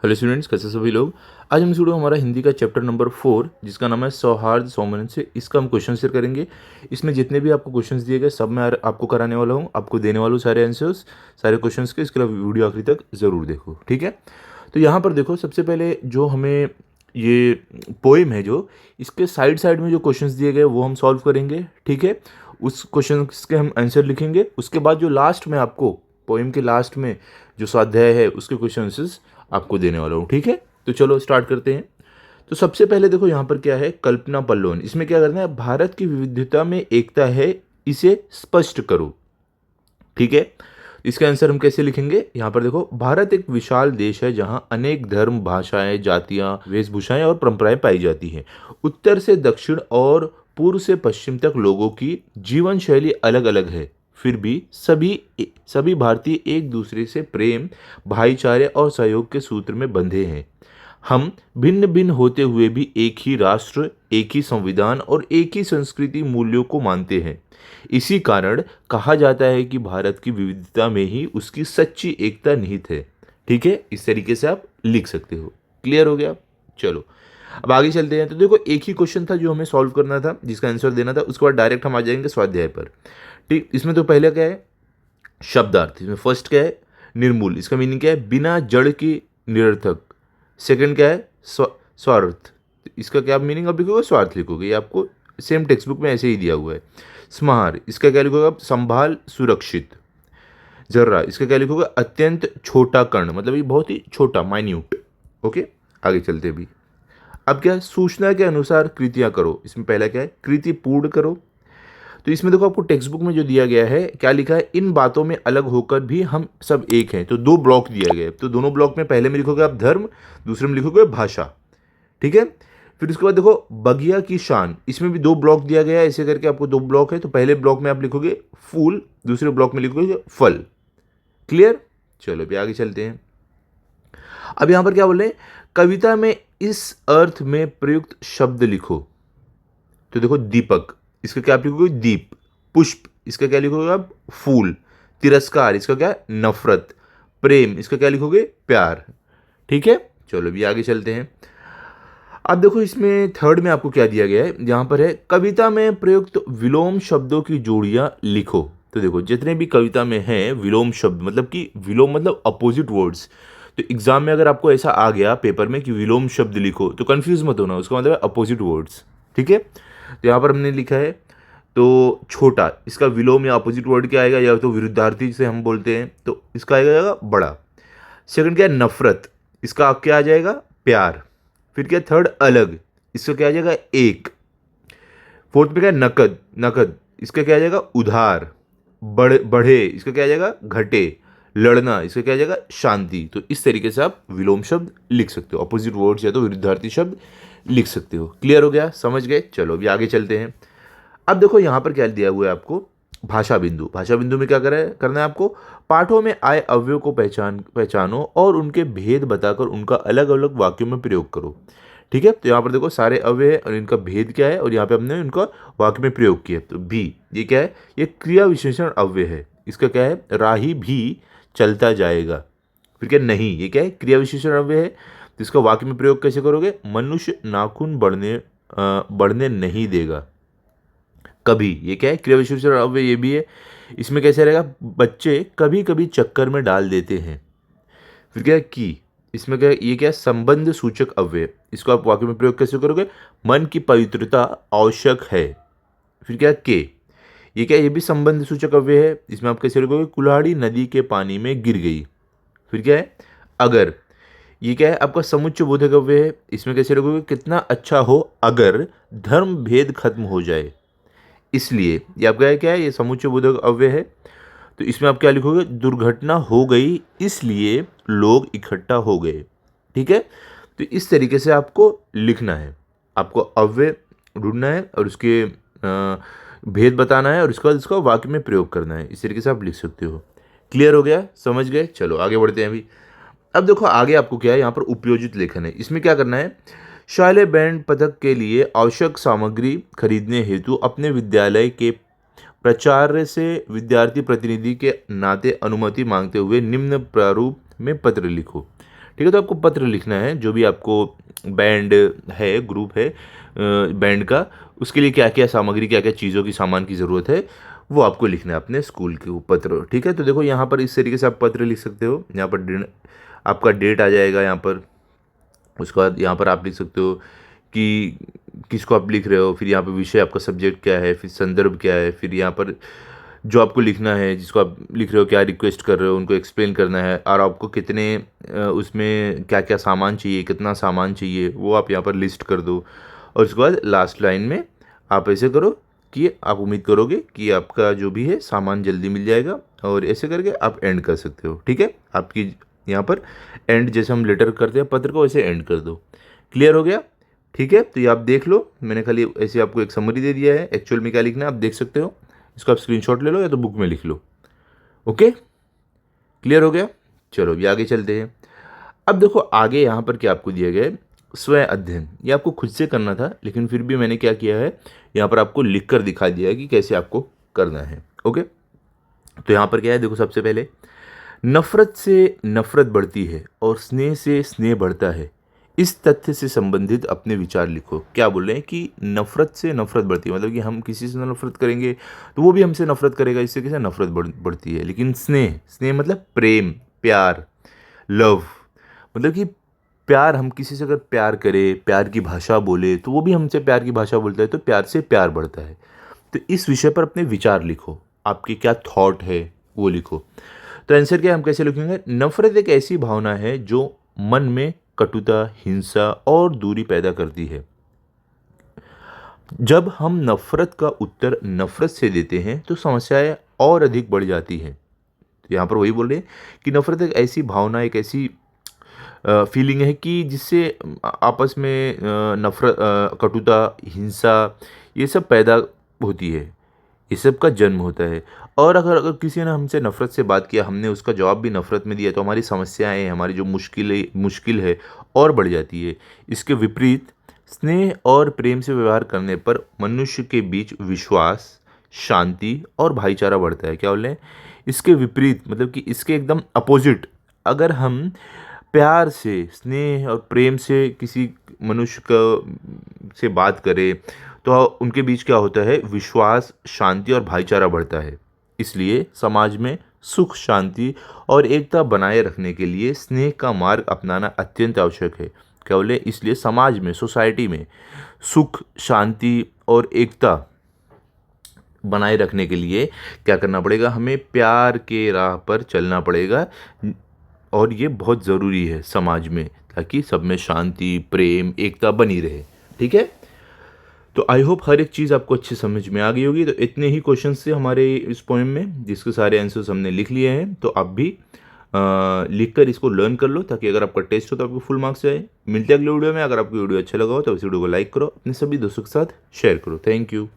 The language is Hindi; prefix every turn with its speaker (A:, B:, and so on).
A: हेलो स्टूडेंट्स, कैसे सभी लोग। आज हम शुरू हमारा हिंदी का चैप्टर नंबर 4 जिसका नाम है सौहार्द सौमनस्य से। इसका हम क्वेश्चन शेयर करेंगे। इसमें जितने भी आपको क्वेश्चंस दिए गए सब मैं आपको कराने वाला हूँ, आपको देने वाला हूँ सारे आंसर्स सारे क्वेश्चंस के। इसके लिए वीडियो आखिरी तक ज़रूर देखो, ठीक है। तो यहाँ पर देखो, सबसे पहले जो हमें ये पोइम है, जो इसके साइड साइड में जो क्वेश्चंस दिए गए वो हम सॉल्व करेंगे, ठीक है। उस क्वेश्चन के हम आंसर लिखेंगे। उसके बाद जो लास्ट में आपको पोइम के लास्ट में जो स्वाध्याय है उसके क्वेश्चन आपको देने वाला हूँ, ठीक है। तो चलो स्टार्ट करते हैं। तो सबसे पहले देखो यहाँ पर क्या है, कल्पना पल्लोन। इसमें क्या करना है, भारत की विविधता में एकता है, इसे स्पष्ट करो, ठीक है। इसका आंसर हम कैसे लिखेंगे, यहाँ पर देखो, भारत एक विशाल देश है जहाँ अनेक धर्म, भाषाएं, जातियां, वेशभूषाएं और परंपराएं पाई जाती हैं। उत्तर से दक्षिण और पूर्व से पश्चिम तक लोगों की जीवन शैली अलग अलग है, फिर भी सभी भारतीय एक दूसरे से प्रेम, भाईचारे और सहयोग के सूत्र में बंधे हैं। हम भिन्न भिन्न होते हुए भी एक ही राष्ट्र, एक ही संविधान और एक ही संस्कृति मूल्यों को मानते हैं। इसी कारण कहा जाता है कि भारत की विविधता में ही उसकी सच्ची एकता निहित है, ठीक है। इस तरीके से आप लिख सकते हो। क्लियर हो गया। चलो अब आगे चलते हैं। तो देखो, एक ही क्वेश्चन था जो हमें सॉल्व करना था, जिसका आंसर देना था। उसके बाद डायरेक्ट हम आ जाएंगे स्वाध्याय पर, ठीक। इसमें तो पहले क्या है, शब्दार्थ। इसमें फर्स्ट क्या है, निर्मूल। इसका मीनिंग क्या है, बिना जड़ की, निरर्थक। सेकंड क्या है, स्वार्थ। इसका क्या मीनिंग आप लिखोगे, स्वार्थ लिखोगे। ये आपको सेम टेक्स्ट बुक में ऐसे ही दिया हुआ है। स्मार, इसका क्या लिखोगे आप, संभाल, सुरक्षित। जर्रा, इसका क्या लिखोगे, अत्यंत छोटा कण, मतलब ये बहुत ही छोटा, माइन्यूट। ओके, आगे चलते भी। अब क्या है, सूचना के अनुसार कृतियां करो। इसमें पहला क्या है, कृति पूर्ण करो। तो इसमें देखो, आपको टेक्स्ट बुक में जो दिया गया है, क्या लिखा है, इन बातों में अलग होकर भी हम सब एक हैं। तो दो ब्लॉक दिया गया है, तो दोनों ब्लॉक में पहले में लिखोगे आप धर्म, दूसरे में लिखोगे भाषा, ठीक है। फिर उसके बाद देखो, बगिया की शान। इसमें भी दो ब्लॉक दिया गया है, ऐसे करके आपको दो ब्लॉक है। तो पहले ब्लॉक में आप लिखोगे फूल, दूसरे ब्लॉक में लिखोगे फल। क्लियर। चलो अभी आगे चलते हैं। अब यहां पर क्या बोल रहे हैं, कविता में इस अर्थ में प्रयुक्त शब्द लिखो। तो देखो, दीपक, इसका क्या आप लिखोगे, दीप। पुष्प, इसका क्या लिखोगे आप, फूल। तिरस्कार, इसका क्या है, नफरत। प्रेम, इसका क्या लिखोगे, प्यार, ठीक है। चलो अभी आगे चलते हैं। अब देखो, इसमें थर्ड में आपको क्या दिया गया है, जहां पर है, कविता में प्रयुक्त विलोम शब्दों की जोड़ियां लिखो। तो देखो, जितने भी कविता में हैं विलोम शब्द, मतलब कि विलोम मतलब अपोजिट वर्ड्स। तो एग्जाम में अगर आपको ऐसा आ गया पेपर में कि विलोम शब्द लिखो, तो कंफ्यूज मत होना, उसका मतलब है अपोजिट वर्ड्स, ठीक है। तो यहाँ पर हमने लिखा है, तो छोटा, इसका विलोम या अपोजिट वर्ड क्या आएगा, या तो विरुद्धार्थी से हम बोलते हैं, तो इसका आएगा बड़ा। सेकंड क्या है, नफरत, इसका क्या आ जाएगा, प्यार। फिर क्या, थर्ड अलग, इसका क्या आ जाएगा, एक। फोर्थ पे क्या है, नकद, नकद, इसका क्या आ जाएगा, उधार। बढ़े, इसका क्या आ जाएगा, घटे। लड़ना, इसका क्या आ जाएगा, शांति। तो इस तरीके से आप विलोम शब्द लिख सकते हो, अपोजिट वर्ड्स या तो विरुद्धार्थी शब्द लिख सकते हो। क्लियर हो गया, समझ गए। चलो अभी आगे चलते हैं। अब देखो, यहाँ पर क्या दिया हुआ है आपको, भाषा बिंदु। भाषा बिंदु में क्या करना है आपको, पाठों में आए अवयव को पहचानो और उनके भेद बताकर उनका अलग अलग वाक्यों में प्रयोग करो, ठीक है। तो यहाँ पर देखो, सारे अवयव है और इनका भेद क्या है, और यहाँ पे हमने उनका वाक्य में प्रयोग किया। तो भी, ये क्या है, ये क्रिया विशेषण अव्यय है। इसका क्या है, राही भी चलता जाएगा। फिर क्या, नहीं, ये क्या है, क्रिया विशेषण अव्यय है। तो इसका वाक्य में प्रयोग कैसे करोगे, मनुष्य नाखून बढ़ने नहीं देगा कभी। ये क्या है, क्रिया विशेषण अव्यय ये भी है। इसमें कैसे रहेगा, बच्चे कभी कभी चक्कर में डाल देते हैं। फिर क्या है, की, इसमें क्या है, ये क्या है, संबंध सूचक अव्यय। इसको आप वाक्य में प्रयोग कैसे करोगे, मन की पवित्रता आवश्यक है। फिर क्या है, के, ये क्या है, ये भी संबंध सूचक अव्यय है। इसमें आप कैसे लिखोगे, कुल्हाड़ी नदी के पानी में गिर गई। फिर क्या है, अगर, ये क्या है, आपका समुच्चय बोधक अव्यय है। इसमें कैसे लिखोगे, कितना अच्छा हो अगर धर्म भेद खत्म हो जाए। इसलिए ये आपका है, क्या है, ये समुच्चय बोधक अव्यय है। तो इसमें आप क्या लिखोगे, दुर्घटना हो गई इसलिए लोग इकट्ठा हो गए, ठीक है। तो इस तरीके से आपको लिखना है, आपको अव्यय ढूंढना है और उसके भेद बताना है, और उसके बाद इसका वाक्य में प्रयोग करना है। इस तरीके से आप लिख सकते हो। क्लियर हो गया, समझ गए। चलो आगे बढ़ते हैं अभी। अब देखो, आगे आपको क्या है, यहाँ पर उपयोजित लेखन है। इसमें क्या करना है, शालेय बैंड पथक के लिए आवश्यक सामग्री खरीदने हेतु अपने विद्यालय के प्राचार्य से विद्यार्थी प्रतिनिधि के नाते अनुमति मांगते हुए निम्न प्रारूप में पत्र लिखो, ठीक है। तो आपको पत्र लिखना है, जो भी आपको बैंड है, ग्रुप है बैंड का, उसके लिए क्या क्या सामग्री, क्या क्या चीज़ों की सामान की ज़रूरत है, वो आपको लिखना है अपने स्कूल के पत्र। ठीक है। तो देखो यहाँ पर इस तरीके से आप पत्र लिख सकते हो। यहाँ पर आपका डेट आ जाएगा यहाँ पर। उसके बाद यहाँ पर आप लिख सकते हो कि किसको आप लिख रहे हो, फिर यहाँ पर विषय आपका सब्जेक्ट क्या है, फिर संदर्भ क्या है, फिर यहाँ पर जो आपको लिखना है, जिसको आप लिख रहे हो, क्या रिक्वेस्ट कर रहे हो, उनको एक्सप्लेन करना है, और आपको कितने उसमें क्या क्या सामान चाहिए, कितना सामान चाहिए, वो आप यहाँ पर लिस्ट कर दो। और उसके बाद लास्ट लाइन में आप ऐसे करो कि आप उम्मीद करोगे कि आपका जो भी है सामान जल्दी मिल जाएगा, और ऐसे करके आप एंड कर सकते हो। ठीक है। आपकी यहाँ पर एंड, जैसे हम लेटर करते हैं पत्र को, वैसे एंड कर दो। क्लियर हो गया? ठीक है। तो ये आप देख लो, मैंने खाली ऐसे आपको एक समरी दे दिया है, एक्चुअल में क्या लिखना है आप देख सकते हो। इसको आप स्क्रीनशॉट ले लो या तो बुक में लिख लो। ओके, क्लियर हो गया? चलो ये आगे चलते हैं। अब देखो आगे यहाँ पर क्या आपको दिया गया है, स्वयं अध्ययन। ये आपको खुद से करना था, लेकिन फिर भी मैंने क्या किया है, यहाँ पर आपको लिख कर दिखा दिया है कि कैसे आपको करना है। ओके, तो यहाँ पर क्या है, देखो सबसे पहले, नफरत से नफरत बढ़ती है और स्नेह से स्नेह बढ़ता है। इस तथ्य से संबंधित अपने विचार लिखो। क्या बोल रहे हैं कि नफरत से नफरत बढ़ती है, मतलब कि हम किसी से नफरत करेंगे तो वो भी हमसे नफरत करेगा, इससे कैसे नफरत बढ़ती है। लेकिन स्नेह, स्नेह मतलब प्रेम, प्यार, लव, मतलब कि प्यार, हम किसी से अगर प्यार करें, प्यार की भाषा बोले, तो वो भी हमसे प्यार की भाषा बोलता है, तो प्यार से प्यार बढ़ता है। तो इस विषय पर अपने विचार लिखो, आपके क्या थॉट है वो लिखो। तो आंसर क्या है, हम कैसे लिखेंगे, नफरत एक ऐसी भावना है जो मन में कटुता, हिंसा और दूरी पैदा करती है। जब हम नफरत का उत्तर नफरत से देते हैं तो समस्याएं और अधिक बढ़ जाती हैं। तो यहाँ पर वही बोल रहे हैं कि नफरत एक ऐसी भावना, एक ऐसी फीलिंग है कि जिससे आपस में नफरत, कटुता, हिंसा, ये सब पैदा होती है, ये सब का जन्म होता है। और अगर अगर किसी ने हमसे नफ़रत से बात किया, हमने उसका जवाब भी नफ़रत में दिया, तो हमारी समस्याएं, हमारी जो मुश्किल है और बढ़ जाती है। इसके विपरीत स्नेह और प्रेम से व्यवहार करने पर मनुष्य के बीच विश्वास, शांति और भाईचारा बढ़ता है। क्या बोल रहे हैं, इसके विपरीत मतलब कि इसके एकदम अपोजिट, अगर हम प्यार से, स्नेह और प्रेम से किसी मनुष्य का से बात करें, तो उनके बीच क्या होता है, विश्वास, शांति और भाईचारा बढ़ता है। इसलिए समाज में सुख, शांति और एकता बनाए रखने के लिए स्नेह का मार्ग अपनाना अत्यंत आवश्यक है। क्या बोले, इसलिए समाज में, सोसाइटी में सुख, शांति और एकता बनाए रखने के लिए क्या करना पड़ेगा, हमें प्यार के राह पर चलना पड़ेगा। और ये बहुत ज़रूरी है समाज में, ताकि सब में शांति, प्रेम, एकता बनी रहे। ठीक है। तो आई होप हर एक चीज़ आपको अच्छे समझ में आ गई होगी। तो इतने ही क्वेश्चन थे हमारे इस पोएम में, जिसके सारे आंसर्स हमने लिख लिए हैं। तो आप भी लिख कर इसको लर्न कर लो, ताकि अगर आपका टेस्ट हो तो आपको फुल मार्क्स आए। मिलते हैं अगले वीडियो में। अगर आपको वीडियो अच्छा लगा हो तो इस वीडियो को लाइक करो, अपने सभी दोस्तों के साथ शेयर करो। Thank you.